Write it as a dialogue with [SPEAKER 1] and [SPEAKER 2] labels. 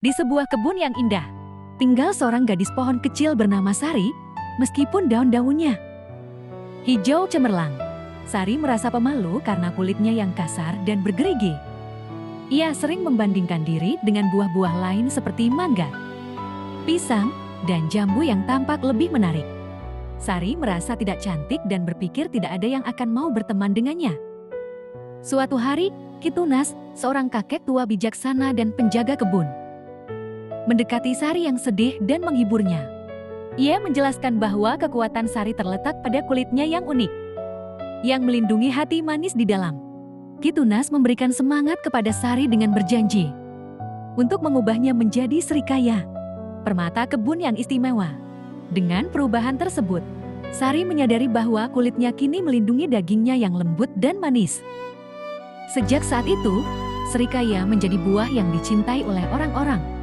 [SPEAKER 1] Di sebuah kebun yang indah, tinggal seorang gadis pohon kecil bernama Sari, meskipun daun-daunnya hijau cemerlang. Sari merasa pemalu karena kulitnya yang kasar dan bergerigi. Ia sering membandingkan diri dengan buah-buah lain seperti mangga, pisang, dan jambu yang tampak lebih menarik. Sari merasa tidak cantik dan berpikir tidak ada yang akan mau berteman dengannya. Suatu hari, Kitunas, seorang kakek tua bijaksana dan penjaga kebun, mendekati Sari yang sedih dan menghiburnya. Ia menjelaskan bahwa kekuatan Sari terletak pada kulitnya yang unik, yang melindungi hati manis di dalam. Kitunas memberikan semangat kepada Sari dengan berjanji untuk mengubahnya menjadi serikaya, permata kebun yang istimewa. Dengan perubahan tersebut, Sari menyadari bahwa kulitnya kini melindungi dagingnya yang lembut dan manis. Sejak saat itu, serikaya menjadi buah yang dicintai oleh orang-orang.